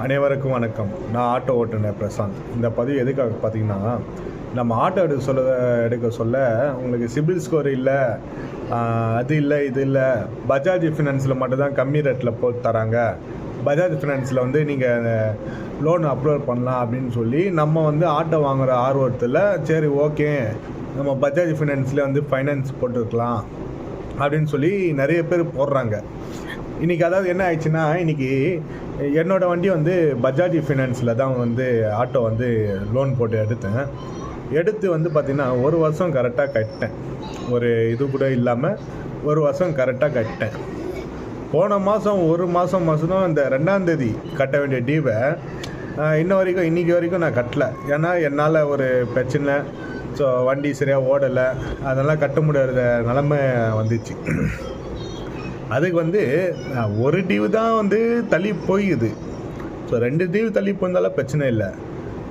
அனைவருக்கும் வணக்கம். நான் ஆட்டோ ஓட்டுநர் பிரசாந்த். இந்த பதிவு எதுக்காக பார்த்தீங்கன்னா, நம்ம ஆட்டோ எடுக்க சொல்ல உங்களுக்கு சிபில் ஸ்கோர் இல்லை, அது இல்லை, இது இல்லை, பஜாஜ் ஃபினான்ஸில் மட்டும்தான் கம்மி ரேட்டில் போட்டு தராங்க, பஜாஜ் ஃபினான்ஸில் வந்து நீங்கள் லோன் அப்லோட் பண்ணலாம் அப்படின்னு சொல்லி நம்ம வந்து ஆட்டோ வாங்குகிற ஆர்வத்தில் சரி ஓகே நம்ம பஜாஜ் ஃபினான்ஸில் வந்து ஃபைனான்ஸ் போட்டுருக்கலாம் அப்படின்னு சொல்லி நிறைய பேர் போடுறாங்க. இன்றைக்கி அதாவது என்ன ஆயிடுச்சுன்னா, இன்றைக்கி என்னோடய வண்டி வந்து பஜாஜ் ஃபினான்ஸில் தான் வந்து ஆட்டோ வந்து லோன் போட்டு எடுத்து வந்து பார்த்திங்கன்னா 1 வருஷம் கரெக்டாக கட்டிட்டேன். ஒரு இது கூட இல்லாமல் 1 வருஷம் கரெக்டாக கட்டிட்டேன். போன மாதம் 1 மாதம் இந்த 2ஆம் தேதி கட்ட வேண்டிய டீவை இன்றைக்கி வரைக்கும் நான் கட்டலை. ஏன்னா என்னால் ஒரு பிரச்சனை, ஸோ வண்டி சரியாக ஓடலை, அதெல்லாம் கட்ட முடியாத நிலமை வந்துச்சு. அதுக்கு வந்து ஒரு டியூ தான் வந்து தள்ளி போயிடுது. ஸோ 2 டியூ தள்ளி போயிருந்தாலும் பிரச்சனை இல்லை,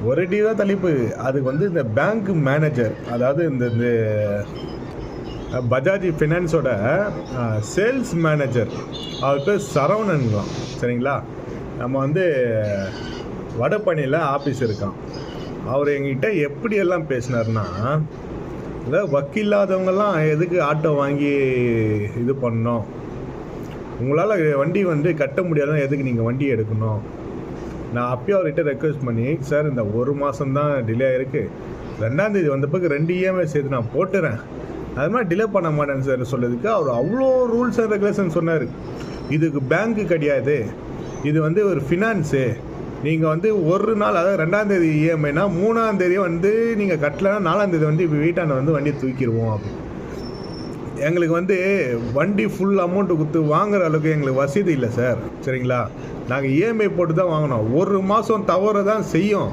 ஒரு டியூ தான் தள்ளி போகுது. அதுக்கு வந்து இந்த பேங்க் மேனேஜர், அதாவது இந்த பஜாஜ் ஃபினான்ஸோட சேல்ஸ் மேனேஜர், அவர் பேர் சரவணன்லாம், சரிங்களா? நம்ம வந்து வடபழனியில் ஆஃபீஸ் இருக்கான். அவர் எங்கிட்ட எப்படியெல்லாம் பேசினார்னா, அதாவது வக்கீல்லாதவங்கெல்லாம் எதுக்கு ஆட்டோ வாங்கி இது பண்ணணும், உங்களால் வண்டி வந்து கட்ட முடியாதான் எதுக்கு நீங்கள் வண்டி எடுக்கணும். நான் அப்பயே அவர்கிட்ட ரெக்வெஸ்ட் பண்ணி, சார் இந்த 1 மாதம் தான் டிலே ஆகிருக்கு, 2ஆம் தேதி வந்த பிறகு 2 EMI சேர்த்து நான் போட்டுறேன், அது மாதிரி டிலே பண்ண மாட்டேன் சார் சொல்லதுக்கு அவர் அவ்வளோ ரூல்ஸ் அண்ட் ரெகுலேஷன் சொன்னார். இதுக்கு பேங்க்கு கிடையாது, இது வந்து ஒரு ஃபினான்ஸு, நீங்கள் வந்து ஒரு நாள், அதாவது 2ஆம் தேதி EMIனா 3ஆம் தேதி வந்து நீங்கள் கட்டலைன்னா 4ஆம் தேதி வந்து வீட்டாண்ட வந்து வண்டி தூக்கிடுவோம் அப்படி. எங்களுக்கு வந்து வண்டி ஃபுல் அமௌண்ட்டு கொடுத்து வாங்குகிற அளவுக்கு எங்களுக்கு வசதி இல்லை சார், சரிங்களா? நாங்கள் EMI போட்டு தான் வாங்கினோம். 1 மாதம் தவற தான் செய்யும்.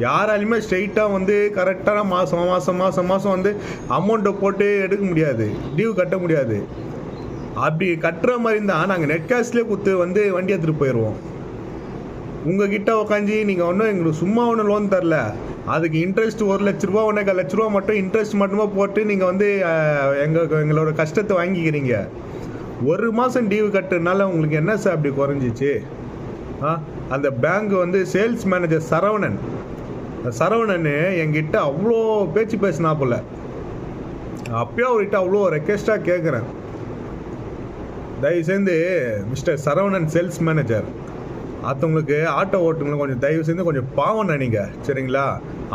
யாராலையுமே ஸ்ட்ரெயிட்டாக வந்து கரெக்டான மாதம் வந்து அமௌண்ட்டை போட்டு எடுக்க முடியாது, டியூ கட்ட முடியாது. அப்படி கட்டுற மாதிரி இருந்தால் நாங்கள் நெட் கேஷ்லேயே கொடுத்து வந்து வண்டி எடுத்துகிட்டு போயிடுவோம். உங்கள் கிட்ட உக்காஞ்சி நீங்கள் ஒன்றும் எங்களுக்கு சும்மா ஒன்றும் லோன் தரல, அதுக்கு இன்ட்ரெஸ்ட் 1 லட்ச ரூபா 1,4 லட்ச ரூபா மட்டும் இன்ட்ரெஸ்ட் மட்டுமா போட்டு நீங்கள் வந்து எங்களோட கஷ்டத்தை வாங்கிக்கிறீங்க. 1 மாதம் டியூ கட்டுறதுனால உங்களுக்கு என்ன சார் அப்படி குறைஞ்சிச்சு? அந்த பேங்க் வந்து சேல்ஸ் மேனேஜர் சரவணன் என்கிட்ட அவ்வளோ பேச்சு பேசினா போல. அப்பயே அவர்கிட்ட அவ்வளோ ரெக்வெஸ்ட்டாக கேட்குறேன், தயவுசெய்து மிஸ்டர் சரவணன் சேல்ஸ் மேனேஜர், மற்றவங்களுக்கு ஆட்டோ ஓட்டுங்களுக்கு கொஞ்சம் தயவு செய்து கொஞ்சம் பாவம் நினைங்க, சரிங்களா?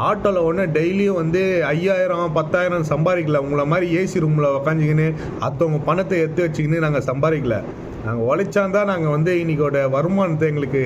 ஆட்டோவில் ஒன்று டெய்லியும் வந்து 5,000 10,000 சம்பாதிக்கல. உங்களை மாதிரி ஏசி ரூமில் உக்காஞ்சிக்கின்னு மற்றவங்க பணத்தை எடுத்து வச்சுக்கின்னு நாங்கள் சம்பாதிக்கல. நாங்கள் உழைச்சாந்தான் நாங்கள் வந்து இன்றைக்கோட வருமானத்தை எங்களுக்கு